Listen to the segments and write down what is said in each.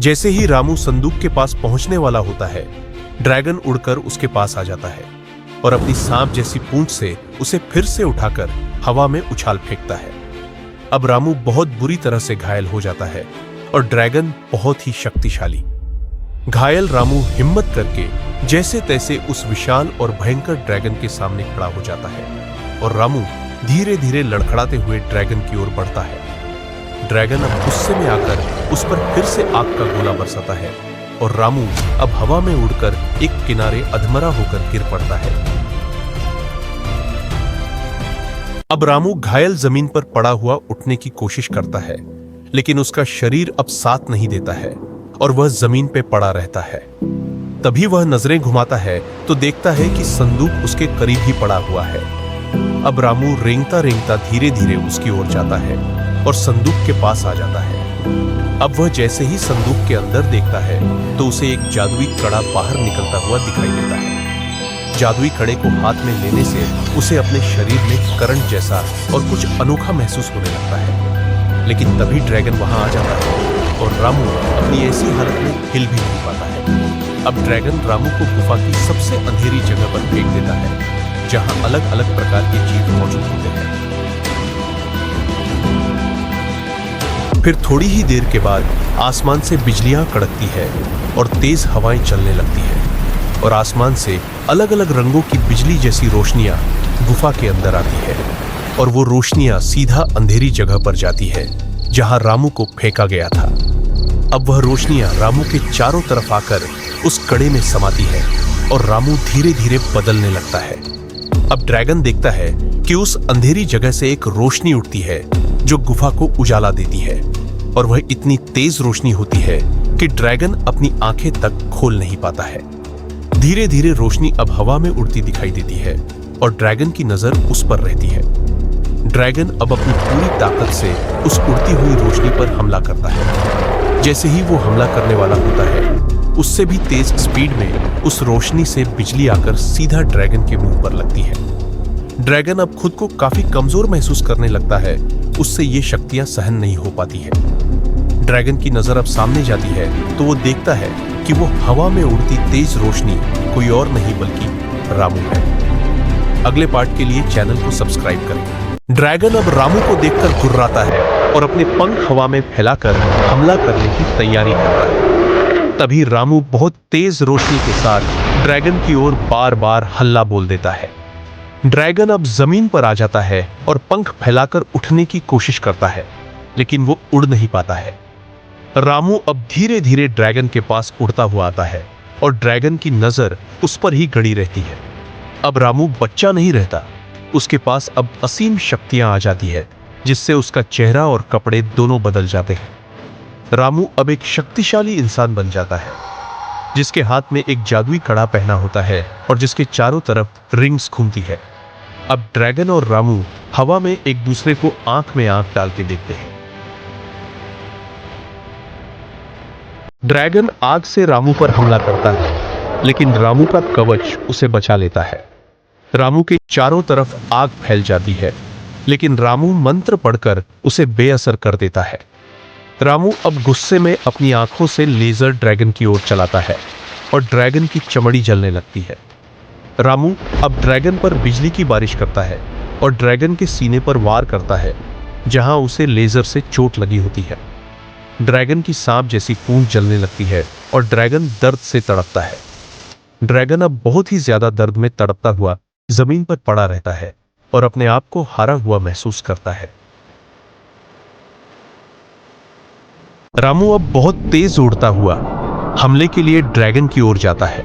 जैसे ही रामू संदूक के पास पहुंचने वाला होता है, ड्रैगन उड़कर उसके पास आ जाता है और अपनी सांप जैसी पूंछ से उसे फिर से उठाकर हवा में उछाल फेंकता है। अब रामू बहुत बुरी तरह से घायल हो जाता है और ड्रैगन बहुत ही शक्तिशाली। घायल रामू हिम्मत करके जैसे तैसे उस विशाल और भयंकर ड्रैगन के सामने खड़ा हो जाता है और रामू धीरे धीरे लड़खड़ाते हुए ड्रैगन की ओर बढ़ता है। ड्रैगन अब गुस्से में आकर उस पर फिर से आग का गोला बरसाता है और रामू अब हवा में उड़कर एक किनारे अधमरा होकर गिर पड़ता है। अब रामू घायल जमीन पर पड़ा हुआ उठने की कोशिश करता है, लेकिन उसका शरीर अब साथ नहीं देता है और वह जमीन पे पड़ा रहता है। तभी वह नजरें घुमाता है तो देखता है कि संदूक उसके करीब ही पड़ा हुआ है। अब रामू रेंगता रेंगता धीरे धीरे उसकी ओर जाता है और संदूक के पास आ जाता है। अब वह जैसे ही संदूक के अंदर देखता है तो उसे एक जादुई कड़ा बाहर निकलता हुआ दिखाई देता है। जादुई कड़े को हाथ में लेने से उसे अपने शरीर में करंट जैसा और कुछ अनोखा महसूस होने लगता है, लेकिन तभी ड्रैगन वहां आ जाता है और रामू अपनी ऐसी हालत में हिल भी नहीं पाता है। अब ड्रैगन रामू को गुफा की सबसे अंधेरी जगह पर फेंक देता है, जहां अलग अलग प्रकार के जीव मौजूद होते हैं। फिर थोड़ी ही देर के बाद आसमान से बिजलियां कड़कती है और तेज हवाएं चलने लगती है और आसमान से अलग अलग रंगों की बिजली जैसी रोशनियां गुफा के अंदर आती है और वो रोशनियां सीधा अंधेरी जगह पर जाती है जहां रामू को फेंका गया था। अब वह रोशनियां रामू के चारों तरफ आकर उस कड़े में समाती है और रामू धीरे धीरे बदलने लगता है। अब ड्रैगन देखता है कि उस अंधेरी जगह से एक रोशनी उठती है जो गुफा को उजाला देती है और वह इतनी तेज रोशनी होती है कि ड्रैगन अपनी आंखें तक खोल नहीं पाता है। धीरे धीरे रोशनी अब हवा में उड़ती दिखाई देती है और ड्रैगन की नजर उस पर रहती है। ड्रैगन अब अपनी पूरी ताकत से उस उड़ती हुई रोशनी पर हमला करता है। जैसे ही वो हमला करने वाला होता है, उससे भी तेज स्पीड में उस रोशनी से बिजली आकर सीधा ड्रैगन के मुंह पर लगती है। ड्रैगन अब खुद को काफी कमजोर महसूस करने लगता है, उससे ये शक्तियां सहन नहीं हो पाती है। ड्रैगन की नजर अब सामने जाती है तो वो देखता है कि वो हवा में उड़ती तेज रोशनी कोई और नहीं बल्कि रामू है। अगले पार्ट के लिए चैनल को सब्सक्राइब करें। ड्रैगन अब रामू को देखकर गुर्राता है और अपने पंख हवा में फैलाकर हमला करने की तैयारी करता है। तभी रामू बहुत तेज रोशनी के साथ ड्रैगन की ओर बार बार हल्ला बोल देता है। ड्रैगन अब जमीन पर आ जाता है और पंख फैलाकर उठने की कोशिश करता है, लेकिन वो उड़ नहीं पाता है। रामू अब धीरे धीरे ड्रैगन के पास उड़ता हुआ आता है और ड्रैगन की नजर उस पर ही गड़ी रहती है। अब रामू बच्चा नहीं रहता, उसके पास अब असीम शक्तियां आ जाती है, जिससे उसका चेहरा और कपड़े दोनों बदल जाते हैं। रामू अब एक शक्तिशाली इंसान बन जाता है, जिसके हाथ में एक जादुई कड़ा पहना होता है और जिसके चारों तरफ रिंग्स घूमती है। अब ड्रैगन और रामू हवा में एक दूसरे को आंख में आंख डाल के देखते हैं। ड्रैगन आग से रामू पर हमला करता है, लेकिन रामू का कवच उसे बचा लेता है। रामू के चारों तरफ आग फैल जाती है, लेकिन रामू मंत्र पढ़कर उसे बेअसर कर देता है। रामू अब गुस्से में अपनी आंखों से लेजर ड्रैगन की ओर चलाता है और ड्रैगन की चमड़ी जलने लगती है। रामू अब ड्रैगन पर बिजली की बारिश करता है और ड्रैगन के सीने पर वार करता है, जहां उसे लेजर से चोट लगी होती है। ड्रैगन की सांप जैसी पूंछ जलने लगती है और ड्रैगन दर्द से तड़पता है। ड्रैगन अब बहुत ही ज्यादा दर्द में तड़पता हुआ जमीन पर पड़ा रहता है और अपने आप को हारा हुआ महसूस करता है। रामू अब बहुत तेज उड़ता हुआ हमले के लिए ड्रैगन की ओर जाता है।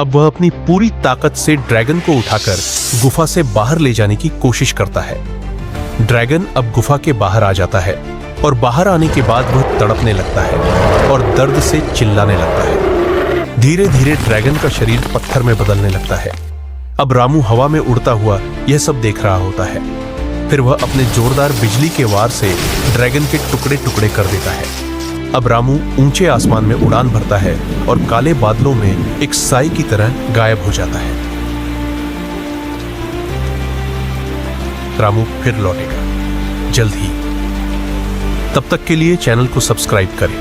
अब वह अपनी पूरी ताकत से ड्रैगन को उठाकर गुफा से बाहर ले जाने की कोशिश करता है। ड्रैगन अब गुफा के बाहर आ जाता है और बाहर आने के बाद वह तड़पने लगता है और दर्द से चिल्लाने लगता है। धीरे धीरे ड्रैगन का शरीर पत्थर में बदलने लगता है। अब रामू हवा में उड़ता हुआ यह सब देख रहा होता है। फिर वह अपने जोरदार बिजली के वार से ड्रैगन के टुकड़े टुकड़े कर देता है। अब रामू ऊंचे आसमान में उड़ान भरता है और काले बादलों में एक साई की तरह गायब हो जाता है। रामू फिर लौटेगा जल्द ही। तब तक के लिए चैनल को सब्सक्राइब करें।